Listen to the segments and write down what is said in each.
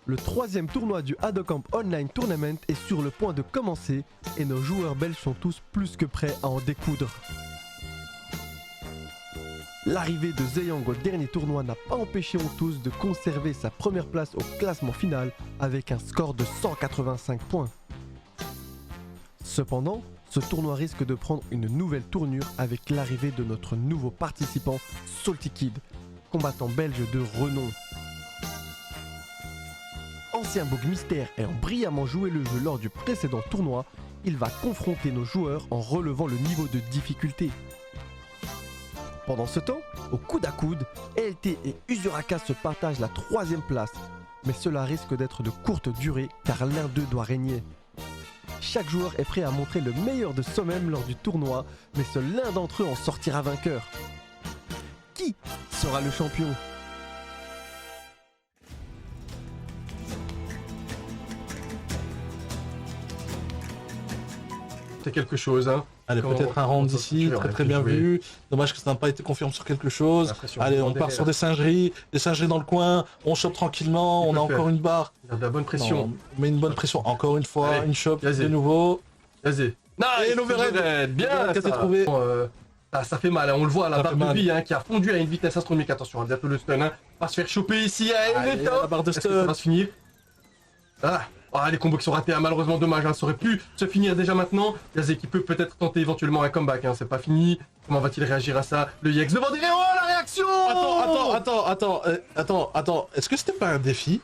Le troisième tournoi du Hadokamp Online Tournament est sur le point de commencer et nos joueurs belges sont tous plus que prêts à en découdre. L'arrivée de Zeyang au dernier tournoi n'a pas empêché Hontous de conserver sa première place au classement final avec un score de 185 points. Cependant, ce tournoi risque de prendre une nouvelle tournure avec l'arrivée de notre nouveau participant Salty Kid, combattant belge de renom. Ancien bug mystère ayant brillamment joué le jeu lors du précédent tournoi, il va confronter nos joueurs en relevant le niveau de difficulté. Pendant ce temps, au coude à coude, LT et Uzuraka se partagent la troisième place, mais cela risque d'être de courte durée car l'un d'eux doit régner. Chaque joueur est prêt à montrer le meilleur de soi-même lors du tournoi, mais seul l'un d'entre eux en sortira vainqueur. Qui sera le champion ? C'est quelque chose, hein. Allez, peut-être un round ici, très bien vu. Dommage que ça n'a pas été confirmé sur quelque chose. Allez, on part sur des singeries dans le coin, on chope tranquillement, on a encore une barre. Il y a de la bonne pression. Non, mais une bonne pression, encore une fois, allez, une chope Yazé. de nouveau. Yazé. Et l'overhead, bien, qu'est-ce que t'as trouvé? Ça fait mal, hein. On le voit, la Ça barre fait de mal. vie qui a fondu à une vitesse astronomique. Attention, hein, bientôt le stun, hein. Pas se faire choper ici, Allez, la barre de Est-ce que ça stun. va se finir? Les combos qui sont ratés, hein, malheureusement dommage, hein, ça aurait pu se finir déjà maintenant. Yazé qui peut peut-être tenter éventuellement un comeback, hein, c'est pas fini. Comment va-t-il réagir à ça? Le Yex devant derrière, oh la réaction! Attends, est-ce que c'était pas un défi?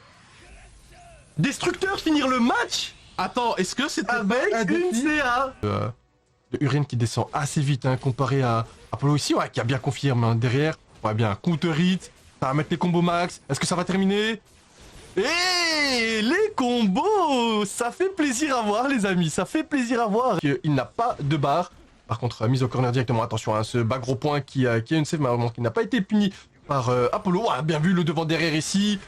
Destructeur finir le match Attends, est-ce que c'était avec pas un une défi? CA de Urien qui descend assez vite, hein, comparé à Apollo ici, ouais, qui a bien confirmé, hein, derrière. Ouais, bien, counter hit, ça va mettre les combos max. Est-ce que ça va terminer? Et les combos, ça fait plaisir à voir, les amis, ça fait plaisir à voir. Il n'a pas de barre. Par contre, mise au corner directement, attention à ce bas gros point qui a une save, malheureusement, qui n'a pas été puni par Apollo. Ouais, bien vu le devant derrière ici.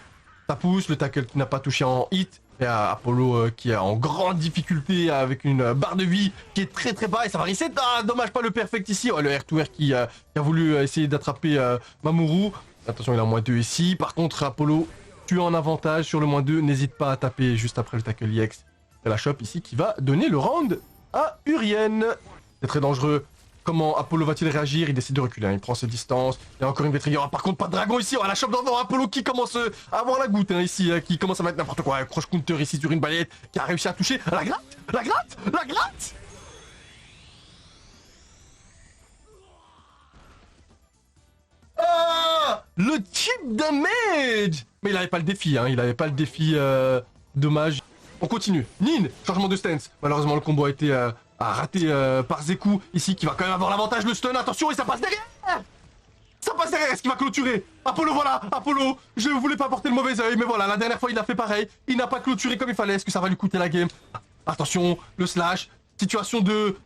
Ça pousse, le tackle qui n'a pas touché en hit. Et Apollo qui est en grande difficulté avec une barre de vie qui est très bas et ça va reset. Ah, dommage pas le perfect ici. Ouais, le R2R qui a voulu essayer d'attraper Mamoru. Attention, il est en -2 ici. Par contre, Apollo, tu es en avantage sur le -2. N'hésite pas à taper juste après le tackle EX. C'est la shop ici qui va donner le round à Urien. C'est très dangereux. Comment Apollo va-t-il réagir? Il décide de reculer, hein. Il prend ses distances. Il y a encore une Vetrigger. Par contre, pas de dragon ici. Oh, la chope d'envoi. Apollo qui commence à avoir la goutte, hein, ici, qui commence à mettre n'importe quoi. Croche counter ici sur une balayette qui a réussi à toucher. La gratte. Ah, le chip damage. Mais il avait pas le défi, hein. Il avait pas le défi dommage. On continue. Nin, changement de stance. Malheureusement, le combo a été raté par Zeku ici, qui va quand même avoir l'avantage. Le stun, attention, et ça passe derrière. Ça passe derrière, est-ce qu'il va clôturer? Apollo, voilà, Apollo. Je voulais pas porter le mauvais oeil, mais voilà, la dernière fois, il a fait pareil. Il n'a pas clôturé comme il fallait. Est-ce que ça va lui coûter la game? Attention, le slash. Situation de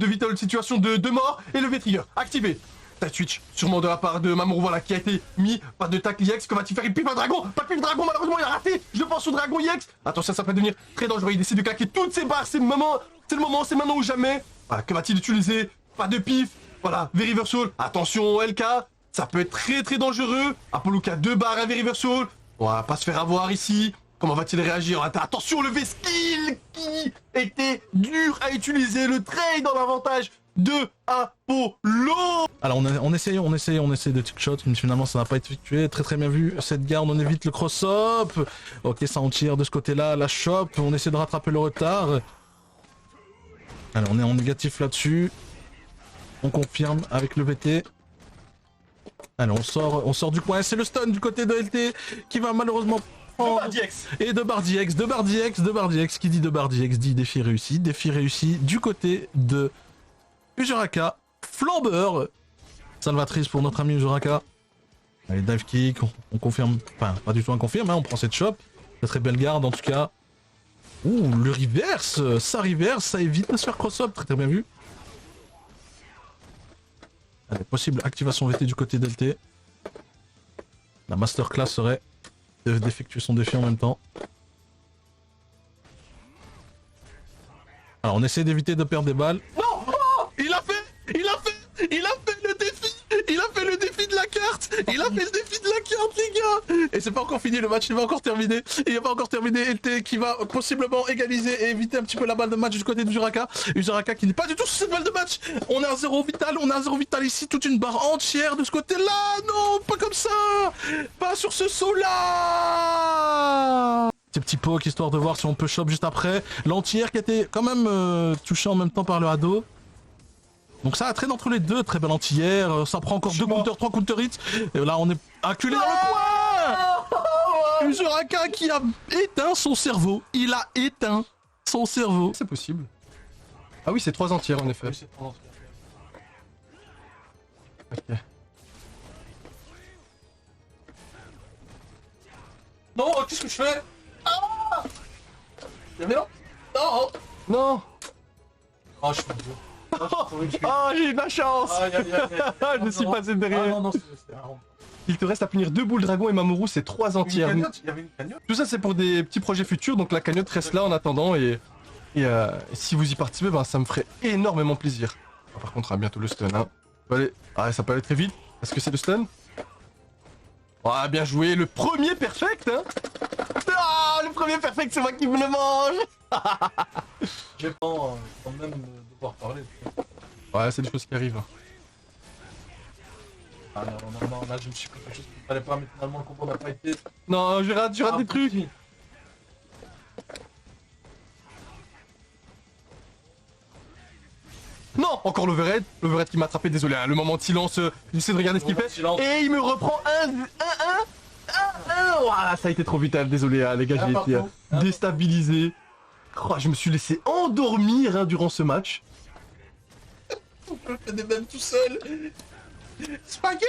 vital, situation de mort. Et le V-trigger, activé. Tide switch, sûrement de la part de Mamoru, voilà, qui a été mis. Pas de tacle EX, que va-t-il faire? Il pipe un dragon. Pas de pipe dragon, malheureusement, il a raté. Je pense au dragon EX. Attention, ça peut devenir très dangereux. Il décide de claquer toutes ses barres. C'est le moment, c'est maintenant ou jamais. Voilà, que va-t-il utiliser? Pas de pif. Voilà, V-reversal. Attention, LK. Ça peut être très dangereux. Apollo qui a 2 barres, un V-reversal. On va pas se faire avoir ici. Comment va-t-il réagir? Attention, le V-skill qui était dur à utiliser. Le trade dans l'avantage de Apollo. Alors on essaye de tick shot, mais finalement ça n'a pas été effectué. Très bien vu cette garde, on évite le cross-up. Ok, ça en tire de ce côté-là, la shop, on essaie de rattraper le retard. Alors on est en négatif là-dessus. On confirme avec le VT. Alors on sort du coin, c'est le stun du côté de LT qui va malheureusement prendre... Et de barre DX, qui dit de barre DX dit défi réussi du côté de Uzuraka, flambeur, salvatrice pour notre ami Uzuraka. Allez, dive kick, on confirme, enfin pas du tout un confirme, hein, on prend cette shop, très belle garde en tout cas. Ouh, le reverse, ça évite de se faire cross-up, très bien vu. Allez, possible activation VT du côté d'LT. La masterclass serait d'effectuer son défi en même temps. Alors on essaie d'éviter de perdre des balles. Non, oh, il a fait le défi de la queue. carte. Il a fait le défi de la carte, les gars. Et c'est pas encore fini, le match il va encore terminer. Il va pas encore terminer. LT qui va possiblement égaliser et éviter un petit peu la balle de match du côté d'Uzuraka. Uzuraka qui n'est pas du tout sur cette balle de match. On a un 0 vital, on a un 0 vital ici, toute une barre entière de ce côté-là. Non, pas comme ça. Pas sur ce saut-là. Ces petits poks histoire de voir si on peut chop juste après. L'entière qui a été quand même touché en même temps par le Hado. Donc ça a traîné entre les deux, très belle entière. Ça prend encore 2 counters, 3 counter hits. Et là on est acculé dans le coin. Uzuraka qui a éteint son cerveau. Il a éteint son cerveau. C'est possible. Ah oui, c'est 3 entières en effet. Oui, c'est 3 entières. Ok. Non, qu'est-ce que je fais? Ah, non. Non. Oh, je suis dur. Ah, j'ai eu de la chance. Je me suis passé derrière. Ah non, non, c'est un Il te reste à punir 2 boules dragon et Mamoru, c'est 3 entières. Il y avait une cagnotte. Tout ça c'est pour des petits projets futurs, donc la cagnotte reste là en attendant et si vous y participez, ben, ça me ferait énormément plaisir. Ah, par contre, à bientôt le stun. Hein. Ça peut aller très vite. Est-ce que c'est le stun? Ah, bien joué, le premier perfect hein. Ah, le premier perfect, c'est moi qui me le mange. J'ai pas quand même devoir parler. Ouais, c'est des choses qui arrivent. Ah non, là je me suis pris quelque chose qu'il fallait pas, mais finalement le combo n'a pas été... Non, je rate des trucs. Non, encore l'overhead qui m'a attrapé, désolé, hein, le moment de silence, j'essaie de regarder ce qu'il fait, et il me reprend un, ouah, ça a été trop vital, désolé hein, les gars, j'ai été déstabilisé. Oh, je me suis laissé endormir hein, durant ce match. Je fais des mêmes tout seul. Spaghetti.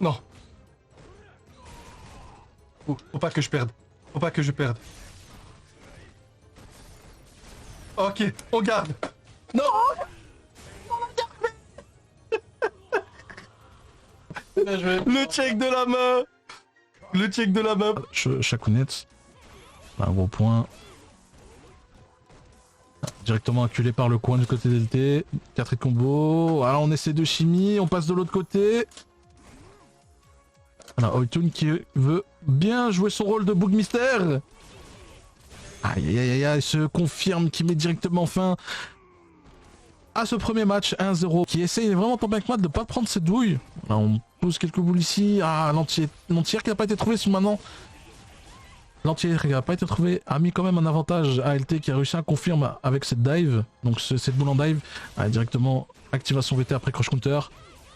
Non. Faut pas que je perde, faut pas que je perde. Ok, on garde. Non. Le check de la main. Le check de la main. Shakunet. Un gros point. Directement acculé par le coin du côté d'LT. 4 hits combo. Alors on essaie de chimie. On passe de l'autre côté. Voilà, Oytun qui veut bien jouer son rôle de Boogmister. Aïe aïe aïe aïe, se confirme qui met directement fin à ce premier match 1-0. Qui essaye vraiment tant bien que mal de ne pas prendre cette douille. Là, on pose quelques boules ici. Ah, l'entière qui n'a pas été trouvée, maintenant. L'entière qui n'a pas été trouvée a mis quand même un avantage à LT qui a réussi à confirmer avec cette dive. Donc cette boule en dive. Ah, directement activation VT après crush counter.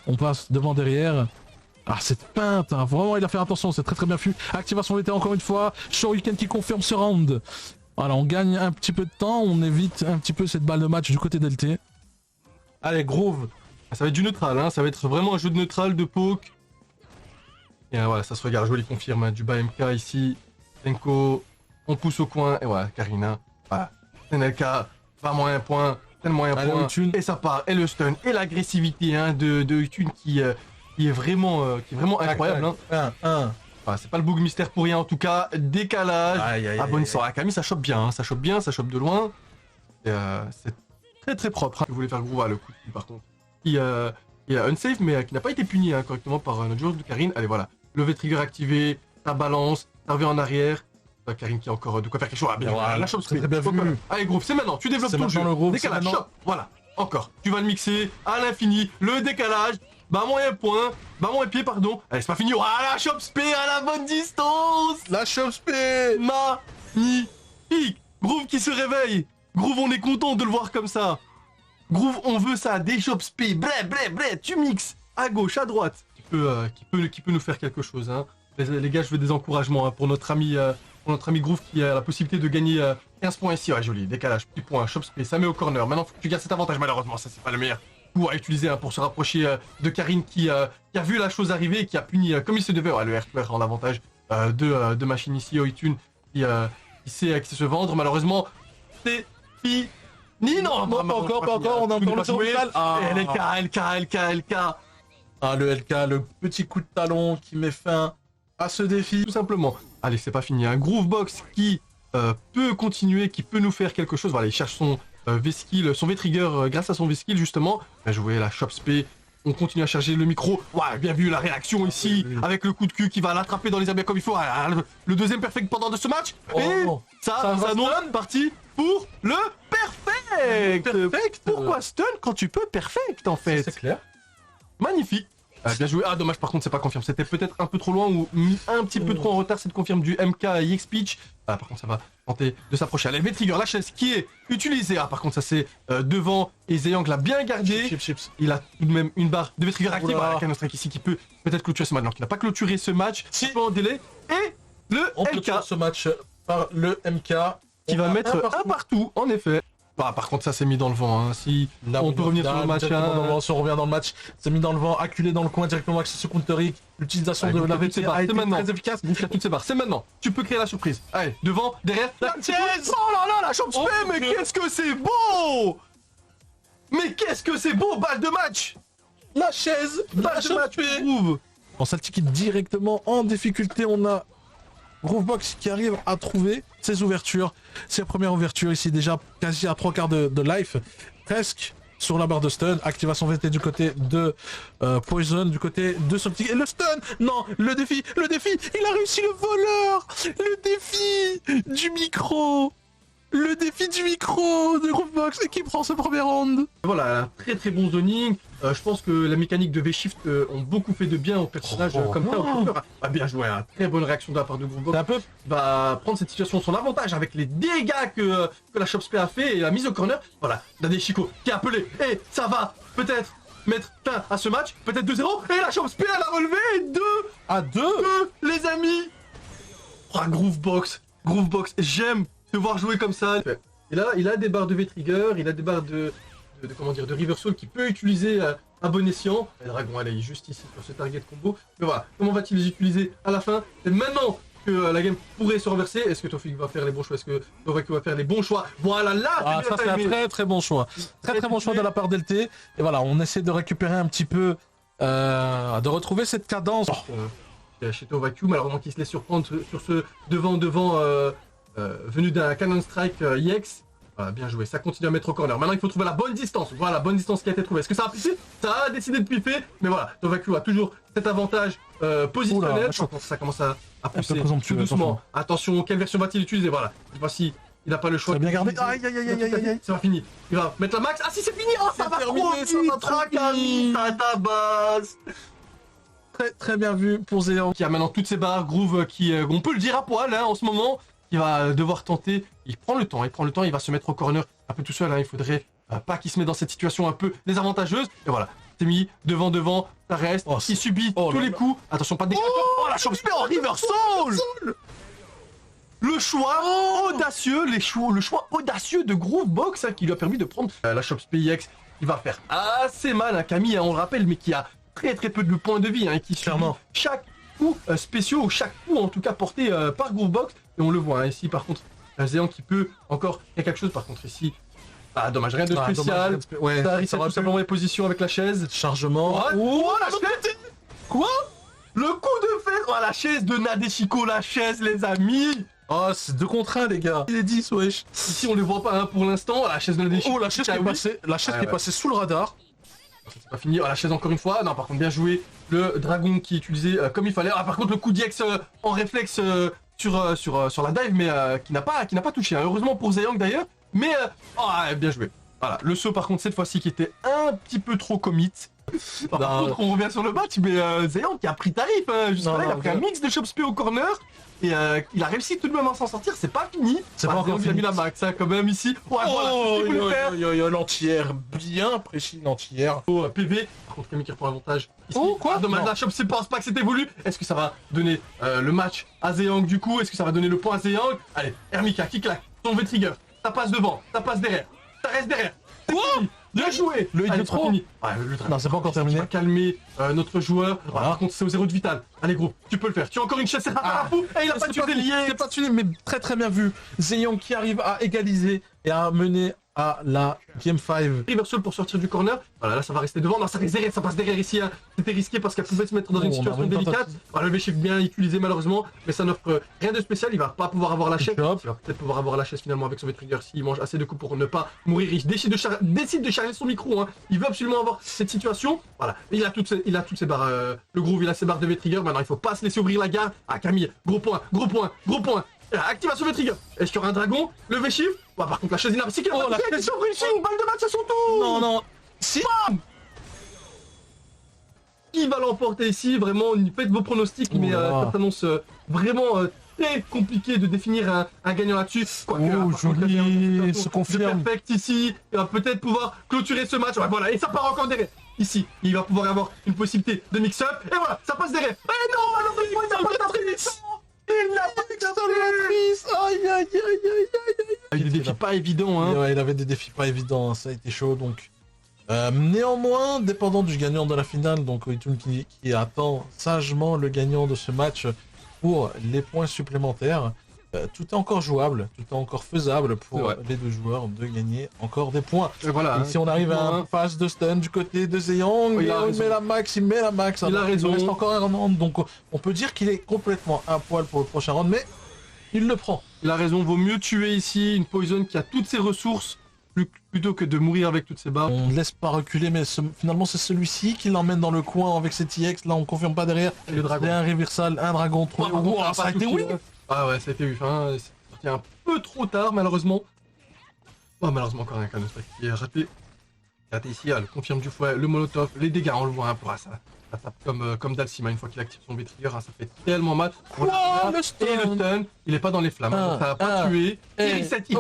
On passe devant derrière. Ah, cette peinte, hein, vraiment il a fait attention, c'est très très bien vu. Activation VT encore une fois. Shuriken qui confirme ce round. Voilà, on gagne un petit peu de temps, on évite un petit peu cette balle de match du côté d'LT. Allez, Groove. Ça va être du neutral, hein. Ça va être vraiment un jeu de neutral, de poke. Et voilà, ça se regarde, joli confirme. Hein. Du bas MK ici. Tenko, on pousse au coin. Et voilà, Karina. Voilà. NLK, vraiment un point. Tellement un point. Et ça part. Et le stun. Et l'agressivité hein, de Utune qui est vraiment incroyable. Hein. Ah, c'est pas le bug mystère pour rien en tout cas. Décalage. Ah, bonne sort. Akami, ça chope bien. Hein. Ça chope bien, ça chope de loin. C'est très très propre. Hein. Je voulais faire Groove le coup par contre. Qui est unsafe mais qui n'a pas été puni hein, correctement par notre joueur de Karine. Allez voilà. Levé trigger activé. Ta balance. Ta revient en arrière. Karine qui a encore de quoi faire quelque chose. Ah, bien, voilà, la chope très bien vu. Allez Groove, c'est maintenant. Tu développes ton jeu. Décalage, chope. Voilà. Encore. Tu vas le mixer à l'infini. Le décalage. Bah moyen point, bah moyen pied pardon. Allez c'est pas fini, ah la chop spé à la bonne distance. La chop spé. Magnifique. Groove qui se réveille. Groove on est content de le voir comme ça. Groove on veut ça, des chop spé, blé, tu mixes à gauche, à droite. Qui peut nous faire quelque chose hein. Les gars je veux des encouragements hein, pour notre ami Groove qui a la possibilité de gagner 15 points ici. Ouais joli, décalage, petit point, chop spé, ça met au corner. Maintenant faut que tu gardes cet avantage malheureusement, ça c'est pas le meilleur. À utiliser hein, pour se rapprocher de Karine qui a vu la chose arriver et qui a puni comme il se devait. Ouais, le R2R en avantage de machine ici, Oytun qui sait se vendre. Malheureusement, c'est fini. Non, pas encore, on a encore le tour final. LK. Ah, le LK, le petit coup de talon qui met fin à ce défi. Tout simplement. Allez, c'est pas fini. Un Groovebox qui peut continuer, qui peut nous faire quelque chose. Voilà, il cherche son V-skill, son V-trigger grâce à son V-skill justement. Bien joué, la chop spé On continue à charger le micro. Ouais, bien vu la réaction ici, avec le coup de cul qui va l'attraper dans les abris comme il faut. Le deuxième perfect pendant de ce match. Oh, Et ça annonce parti pour le perfect. Perfect. Pourquoi stun quand tu peux perfect en fait? C'est clair. Magnifique. Bien joué. Ah, dommage, par contre, c'est pas confirme. C'était peut-être un peu trop loin ou mis un petit peu trop en retard cette confirme du MK X-Pitch. Ah, par contre, ça va tenter de s'approcher. Allez, V-Trigger, la chaise qui est utilisée. Ah, par contre, ça c'est devant et Zeyang l'a bien gardé. Chips. Il a tout de même une barre de V-Trigger active. Oula. Voilà, Strike ici qui peut peut-être clôturer ce match. Non, qui n'a pas clôturé ce match. Si. En délai. Et le On MK clôture ce match par le MK. qui va mettre un partout, en effet. Bah, par contre, ça s'est mis dans le vent. Hein. Si on peut revenir sur le match. Si on revient dans le match, c'est mis dans le vent, acculé dans le coin directement avec ce contre-ric. L'utilisation de la VT a été très efficace. Bouge toutes ces barres. C'est maintenant. Tu peux créer la surprise. Allez, devant, derrière. La chaise. Oh là là, la chambre Oh, mais qu'est-ce que c'est beau! Mais qu'est-ce que c'est beau, balle de match! La chaise, Balle de match, je trouve. On s'altique directement en difficulté. On a Groovebox qui arrive à trouver ses ouvertures. Ses premières ouvertures ici déjà quasi à 3/4 de life. Presque sur la barre de stun. Activation VT du côté de Poison, du côté de Soptic. Et le stun! Non, le défi! Il a réussi le voleur! Le défi du micro! Le défi du micro de Groovebox et qui prend ce premier round. Voilà, un très très bon zoning. Je pense que la mécanique de V-Shift ont beaucoup fait de bien au personnage comme ça. Bien joué, hein. Très bonne réaction de la part de Groovebox. C'est un peu... Il va prendre cette situation son avantage avec les dégâts que la Chopspé a fait et la mise au corner. Voilà, Nadeshiko qui est appelé. Et ça va peut-être mettre fin à ce match. Peut-être 2-0. Et la Chopspé elle a relevé 2 à 2 les amis. Oh, Groovebox, j'aime te voir jouer comme ça. Et là, il a des barres de V-Trigger, il a des barres de River Soul qu'il peut utiliser à bon escient. Le dragon, elle est juste ici sur ce target combo. Mais voilà, comment va-t-il les utiliser à la fin? C'est maintenant que la game pourrait se renverser. Est-ce que Tofik va faire les bons choix? Est-ce que Tovaku va faire les bons choix? Voilà, là, ça c'est un très bon choix. Très bon choix de la part d'LT. Et voilà, on essaie de récupérer un petit peu, de retrouver cette cadence. Chez Tovaku, malheureusement qu'il se laisse surprendre sur ce devant venu d'un Cannon Strike EX. Voilà, bien joué, ça continue à mettre au corner. Maintenant, il faut trouver la bonne distance. Voilà, la bonne distance qui a été trouvée. Est-ce que ça a pifé? Ça a décidé de piffer, mais voilà, Tovaku a toujours cet avantage positionnel. Ça commence à pousser tout doucement. Attention, quelle version va-t-il utiliser? Voilà, voici, il n'a pas le choix. Bien gardé. Aïe, c'est pas fini. Il va mettre la max. Ah si, c'est fini. Oh, ça va terminé, trop vite. Ça tabasse. Très bien vu pour Zéon. Qui a maintenant toutes ses barres. Groove qui, on peut le dire à poil hein, en ce moment. Il va devoir tenter, il prend le temps, il va se mettre au corner un peu tout seul, hein, il faudrait pas qu'il se mette dans cette situation un peu désavantageuse, et voilà, c'est mis devant, ça reste, il subit tous les coups, attention pas de décalage, la Chopspé en River Soul. Le choix audacieux, le choix audacieux de Groovebox hein, qui lui a permis de prendre la Chopspé EX, il va faire assez mal, hein, Camille, hein, on le rappelle, mais qui a très peu de points de vie, hein, et qui subit chaque coup spéciaux, ou chaque coup en tout cas porté par Groovebox. Et on le voit hein, ici par contre, un Zéan qui peut encore faire quelque chose. Par contre ici, dommage, rien de spécial. Ouais, ça reset tout simplement les positions avec la chaise. Chargement. La chaise. Quoi? Le coup de fer. Oh, la chaise de Nadeshiko, la chaise les amis. Oh, c'est 2 contre 1 les gars. Il est 10, wesh. Ici on les voit pas hein, pour l'instant. La chaise de Nadeshiko. Oh, la chaise qui est passée sous le radar. C'est pas fini. Oh, la chaise encore une fois. Non, par contre bien joué. Le dragon qui est utilisé comme il fallait. Par contre le coup d'X en réflexe sur la dive, mais qui n'a pas touché. Hein. Heureusement pour Zeyang d'ailleurs. Mais bien joué. Voilà. Le saut par contre cette fois-ci qui était un petit peu trop commit. Par contre on revient sur le match, mais Zeyang qui a pris tarif. Jusqu'à là il a pris un mix de Chopspé au corner. Et il a réussi tout de même à s'en sortir, c'est pas fini. C'est pas encore fini. Il a mis la max hein, quand même ici. Ouais, l'entière, bien précis l'entière. PV, par contre Camille qui reprend l'avantage. Quoi? Dommage, la Chopspé pense pas que c'était voulu. Est-ce que ça va donner le match à Zeyang du coup? Est-ce que ça va donner le point à Zeyang? Allez, Hermika qui claque, ton V-Trigger, ça passe devant, ça passe derrière, ça reste derrière. Quoi? Bien joué. Le hit de trop. Non, c'est pas encore terminé. On va calmer notre joueur. Voilà. Par contre, c'est au 0 de vital. Allez, gros, tu peux le faire. Tu as encore une chaise, c'est Ratarapou. Et il a pas tué lié. C'est pas tué, mais très bien vu. Zeyang qui arrive à égaliser et à mener à la Game 5. Reversal pour sortir du corner. Voilà, là ça va rester devant. Non, ça reste derrière, ça passe derrière ici. Hein. C'était risqué parce qu'elle pouvait se mettre dans une Oh, on a situation une délicate. tentative. Voilà, le V-Shift bien utilisé malheureusement, mais ça n'offre rien de spécial. Il va pas pouvoir avoir la chaise. Il va Chop. peut-être pouvoir avoir la chaise finalement avec son V-Trigger s'il mange assez de coups pour ne pas mourir. Il décide de charger son micro. Hein. Il veut absolument avoir cette situation. Voilà, il a toutes ses barres. Le groove, il a ses barres de V-Trigger. Maintenant, il faut pas se laisser ouvrir la garde. Ah, Camille, gros point, gros point, gros point. Activation V-Trigger. Est-ce qu'il y aura un dragon? Le V-Shift? Bah, par contre, la chaise inarcique, Oh, la chaise sur une balle de match à son tour. Non, non. Si. Qui va l'emporter ici? Vraiment, faites vos pronostics, mais là là. ça s'annonce vraiment très compliqué de définir un gagnant là-dessus. Quoique, Oh, par contre, joli, il y a se confirme. Perfect ici, il va peut-être pouvoir clôturer ce match. Ouais, voilà, et ça part encore derrière. Ici, il va pouvoir avoir une possibilité de mix-up. Et voilà, ça passe derrière. Et non, malheureusement, il n'a pas d'attrice. Il n'a pas d'attrice. Aïe, aïe, aïe, aïe, aïe. Il y a des défis pas évidents, hein. Ouais, il avait des défis pas évidents, hein, ça a été chaud donc. Néanmoins, dépendant du gagnant de la finale, donc Oitun qui attend sagement le gagnant de ce match pour les points supplémentaires, tout est encore jouable, tout est encore faisable pour Ouais. les deux joueurs de gagner encore des points. Et voilà. Et si on arrive à un pass de stun du côté de Zeyong, Il a il raison. met la max, il met la max. Il a raison. Il reste encore un round, donc on peut dire qu'il est complètement à poil pour le prochain round, mais il le prend. Il a raison, vaut mieux tuer ici une Poison qui a toutes ses ressources plutôt que de mourir avec toutes ses barres. On ne laisse pas reculer, mais finalement c'est celui-ci qui l'emmène dans le coin avec ses TX. Là on confirme pas derrière. Et le dragon. Il y a un reversal, un dragon trouvé. Oh, Wow, ça a été oui. Ah ouais, ça a été oui. Hein. C'est sorti un peu trop tard, malheureusement. Oh, malheureusement, encore un canon strike qui est raté. Raté ici, le confirme du fouet, le molotov, les dégâts, on le voit, hein, pour ça. Ça tape comme Dalsima une fois qu'il active son V-Trigger, hein, ça fait tellement mal. Wow, le Et stun. le stun, il est pas dans les flammes, hein, donc ça va pas tué. Il reset, il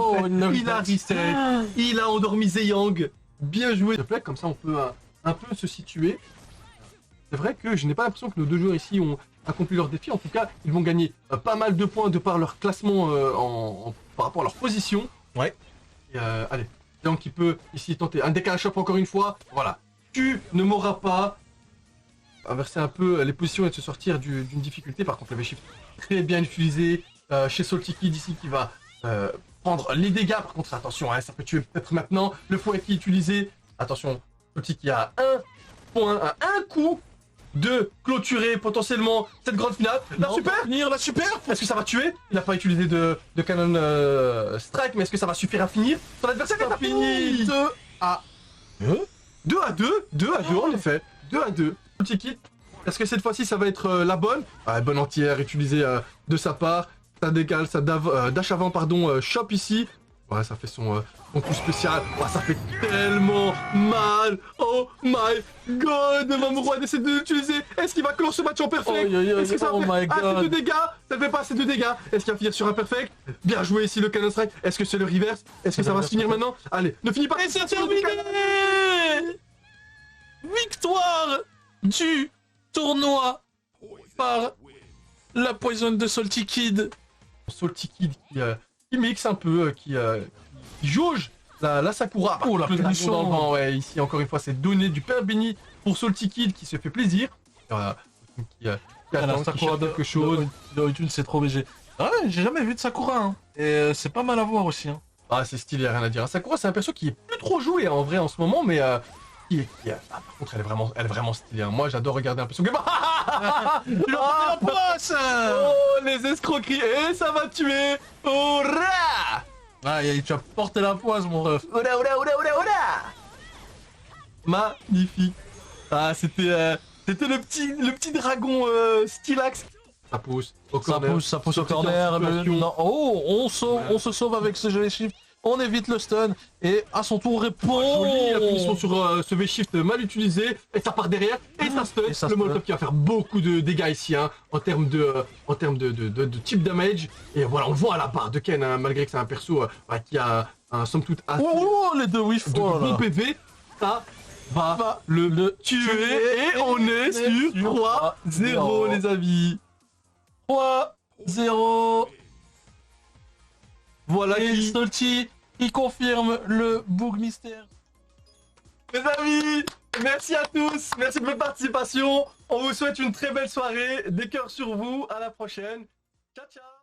a reset, il a endormi Zeyang. Bien joué. S'il te plaît, comme ça on peut un peu se situer. C'est vrai que je n'ai pas l'impression que nos deux joueurs ici ont accompli leur défi. En tout cas, ils vont gagner pas mal de points de par leur classement par rapport à leur position. Ouais. Et, allez, donc qui peut ici tenter un décalage shop encore une fois. Voilà. Tu ne m'auras pas. Inverser un peu les positions et de se sortir d'une difficulté. Par contre, le V-Shift très bien utilisé chez Salty Kid ici qui va prendre les dégâts. Par contre, attention, hein, ça peut tuer peut-être maintenant. Le fouet qui est utilisé. Attention, Salty qui a un point, un coup de clôturer potentiellement cette grande finale. La super. Est-ce que ça va tuer? Il n'a pas utilisé de canon strike, mais est-ce que ça va suffire à finir? Son adversaire est fini. 2 à 2 à 2, 2 à 2 en effet. 2 à 2. Petit kit. Est-ce que cette fois-ci ça va être la bonne? Bonne entière utilisée de sa part. Ça décale, ça dash avant, pardon, shop ici. Ouais, ça fait son coup spécial. Ouais, ça fait tellement mal. Oh my god, Mamoru essaie de l'utiliser. Est-ce qu'il va clore ce match en perfect? Est-ce que ça va faire assez de dégâts? Ça ne fait pas assez de dégâts. Est-ce qu'il va finir sur un perfect? Bien joué ici le Cannon Strike. Est-ce que c'est le reverse? Est-ce que ça va se finir maintenant? Allez, ne finis pas. Et c'est terminé. Victoire du tournoi par la Poison de Salty Kid. Salty Kid qui mixe un peu, qui jauge la Sakura. Oh, la le dragon punition. dans le vent, ouais, ici encore une fois c'est donné du pain béni pour Salty Kid qui se fait plaisir. Qui attend, qui cherche quelque chose. Oitun c'est trop BG. Ah ouais, j'ai jamais vu de Sakura, hein. Et c'est pas mal à voir aussi, hein. Ah c'est stylé, rien à dire. Sakura c'est un perso qui est plus trop joué en vrai en ce moment, mais par contre elle est vraiment stylée. Hein. Moi j'adore regarder un peu son game. La poisse. Oh les escroqueries. Et ça va tuer. Hurrah. Ah, tu as porté la poisse, mon ref. Magnifique. Ah, c'était le petit dragon Stylax. Ça pousse au corner. Ça pousse au corner. Non. Oh, on se sauve avec ce jeu shift. On évite le stun et à son tour répond. Joli, la punition sur ce V-Shift mal utilisé et ça part derrière et ça stun. Le molotov qui va faire beaucoup de dégâts ici hein, en termes de type damage. Et voilà, on voit la barre de Ken hein, malgré que c'est un perso qui a un somme toute assez les deux whiffs de bon PV. Ça va le tuer et on est sur 3-0 les amis. 3-0. Voilà Et qui... Salty, il confirme le bug mystère. Les amis, merci à tous, merci de votre participation. On vous souhaite une très belle soirée, des cœurs sur vous, à la prochaine. Ciao ciao.